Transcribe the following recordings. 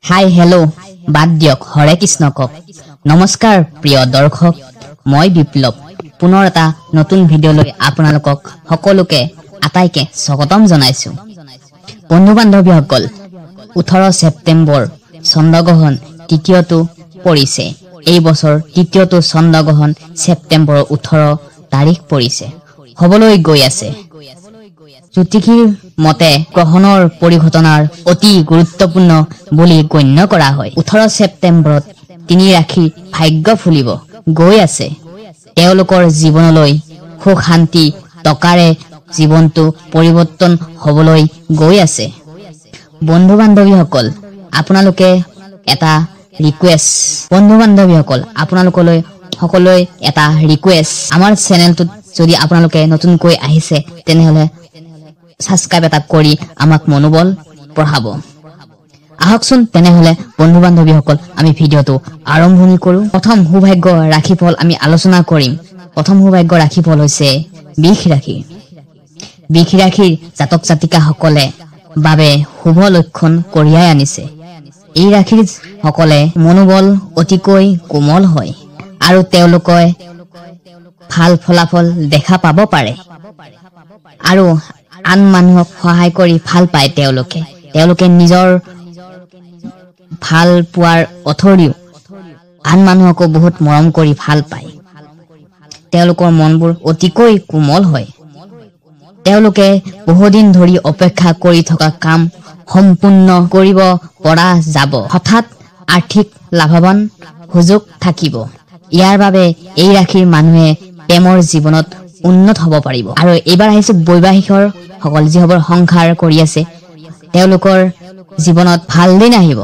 hi hello बात दियक हरे कृष्ण কক नमस्कार प्रिय दर्शक মই বিপ্লৱ পুনৰ এটা নতুন ভিডিও লৈ আপোনালোকক সকলোকে আটাইকে স্বাগতম জনাইছো বন্ধু বান্ধৱীসকল 18 সেপ্টেম্বৰ চন্দ্ৰগ্ৰহণ তৃতীয়টো পৰিছে এই বছৰ তৃতীয়টো চন্দ্ৰগ্ৰহণ সেপ্টেম্বৰ 18 তাৰিখ পৰিছে হবলৈ গৈ আছে জ্যোতিষীৰ মতে গ্ৰহণৰ পৰিঘটনাৰ অতি গুৰুত্বপূৰ্ণ বুলি গণ্য কৰা হয় 18 সেপ্টেম্বৰত তিনি ৰাশি ভাগ্য ফুলিব গৈ আছে তেওঁলোকৰ জীৱনলৈ সুখ শান্তি টকাৰে জীৱনটো পৰিৱৰ্তন হ'বলৈ গৈ আছে বন্ধু বান্ধৱীসকল আপোনালোকে এটা ৰিকুৱেষ্ট বন্ধু বান্ধৱীসকল আপোনালোকলৈ সকলোৱে এটা ৰিকুৱেষ্ট আমাৰ চেনেলটোত যদি আপোনালোকে নতুনকৈ আহিছে তেনেহলে সাবস্ক্ৰাইব এটা কৰি আমাক মনোবল বঢ়াব আহকচোন তেনেহলে বন্ধু বান্ধৱীসকল আমি ভিডিওটো আৰম্ভণি কৰো প্ৰথম সৌভাগ্য ৰাশিফল আমি আলোচনা কৰিম প্ৰথম সৌভাগ্য ৰাশিফল হৈছে বৃষ ৰাশিৰ জাতক জাতিকা সকলে বাবে শুভ লক্ষণ কঢ়িয়াই আনিছে এই ৰাশিৰ সকলে মনোবল অতিকৈ কোমল হয় আৰু তেওঁলোকে ভাল ফলাফল দেখা পাব পাৰে আৰু আন মানুহক সহায় কৰি ভাল পায় তেওঁলোকে নিজৰ ভাল পোৱাৰ অথৰিও আন মানুহক বহুত মৰম কৰি ভাল পায় তেওঁলোকৰ মনবোৰ অতিকৈ কোমল হয় তেওঁলোকে বহুদিন ধৰি অপেক্ষা কৰি থকা কাম সম্পূৰ্ণ কৰিব পৰা যাব হঠাৎ আৰ্থিক লাভৱান সুযোগ থাকিব ইয়াৰ বাবে এই ৰাশিৰ মানুহে প্ৰেমৰ জীৱনত উন্নত হ'ব পাৰিব আৰু এবাৰ আহিছে বৈবাহিকৰ সকল যিহবৰ সংসাৰ কৰি আছে তেওঁলোকৰ জীৱনত ভাল দিন আহিব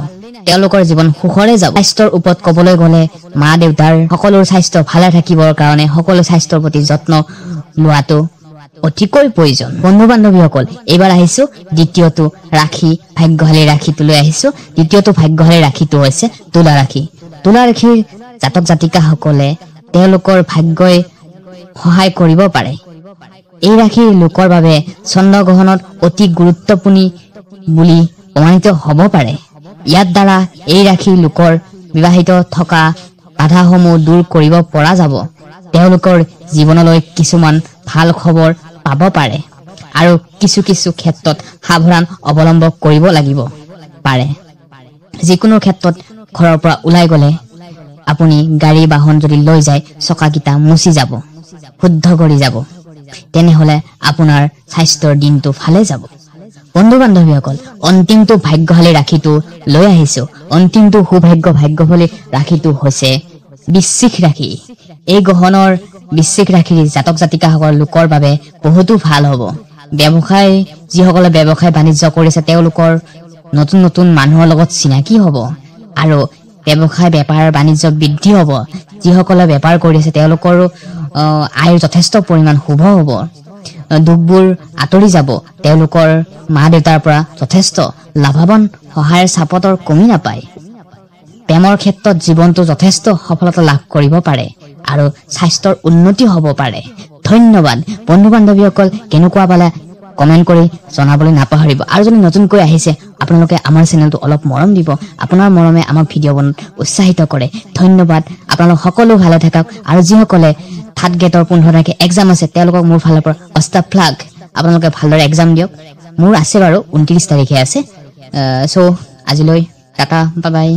তেওঁলোকৰ জীৱন সুখৰে যাব স্বাস্থ্যৰ ওপৰত কবলৈ গলে মা দেউতাৰ সকলোৰ স্বাস্থ্য ভালে থাকিবৰ কাৰণে সকলো স্বাস্থ্যৰ প্ৰতি যত্ন লোৱাটো অতিকৈ প্ৰয়োজন বন্ধু বান্ধৱীসকল এবাৰ আহিছো দ্বিতীয়টো ৰাশি ভাগ্যশালী ৰাশিটো লৈ আহিছো দ্বিতীয়টো ভাগ্যশালী ৰাশিটো হৈছে তুলা ৰাশিৰ জাতক জাতিকা সকলে তেওঁলোকৰ ভাগ্যই সহায় কৰিব পাৰে এই ৰাশিৰ লোকৰ বাবে চন্দ্ৰগ্ৰহণত অতি গুৰুত্বপূৰ্ণ বুলি প্ৰমাণিত হ'ব পাৰে ইয়াৰ দ্বাৰা এই ৰাশিৰ লোকৰ বিবাহিত থকা বাধাসমূহ দূৰ কৰিব পৰা যাব তেওঁলোকৰ জীৱনলৈ কিছুমান ভাল খবৰ পাব পাৰে আৰু কিছু ক্ষেত্ৰত সাৱধান অৱলম্বন কৰিব লাগিব পাৰে যিকোনো ক্ষেত্ৰত ঘৰৰ পৰা ওলাই গলে আপুনি গাড়ী বাহন যদি লৈ যায় চকাকিটা মুছি যাব শুদ্ধ কৰি যাব তেনেহলে আপোনাৰ স্বাস্থ্যৰ দিনটো ভালে যাব বন্ধু বান্ধৱীসকল অন্তিমটো ভাগ্যশালী ৰাশিটো লৈ আহিছো অন্তিমটো ভাগ্যশালী ৰাশিটো হৈছে বৃশ্চিক ৰাশি এই গ্ৰহণৰ বৃশ্চিক ৰাশিৰ জাতক জাতিকাসকলৰ লোকৰ বাবে বহুতো ভাল হ'ব ব্যৱসায় যিসকলে ব্যৱসায় বাণিজ্য কৰিছে তেওঁলোকৰ নতুন মানুহৰ লগত চিনাকি হ'ব আৰু ব্যৱসায় বেপাৰ বাণিজ্য বৃদ্ধি হ'ব যিসকলে বেপাৰ কৰিছে তেওঁলোকৰ আয়ৰ যথেষ্ট পৰিমাণ শুভ হ'ব দুখবোৰ আঁতৰি যাব তেওঁলোকৰ মা দেউতাৰ পৰা যথেষ্ট লাভৱান সহায়ৰ চাপতৰ কমি নাপায় প্ৰেমৰ ক্ষেত্ৰত জীৱনটো যথেষ্ট সফলতা লাভ কৰিব পাৰে আৰু স্বাস্থ্যৰ উন্নতি হ'ব পাৰে ধন্যবাদ বন্ধু বান্ধৱীসকল কেনেকুৱা পালে কমেন্ট কৰি জনাবলৈ নাপাহৰিব আৰু যদি নতুনকৈ আহিছে আপোনালোকে আমাৰ চেনেলটো অলপ মৰম দিব আপোনাৰ মৰমে আমাক ভিডিও বনাত উৎসাহিত কৰে ধন্যবাদ আপোনালোক সকলো ভালে থাকক আৰু যিসকলে থাৰ্ড গ্ৰেডৰ 15 তাৰিখে এক্সাম আছে তেওঁলোকক মোৰ ফালৰ পৰা অষ্টা ফ্লাগ আপোনালোকে ভালদৰে এক্সাম দিয়ক মোৰ আছে বাৰু 29 তাৰিখে আছে সো আজিলৈ টাটা বাই বাই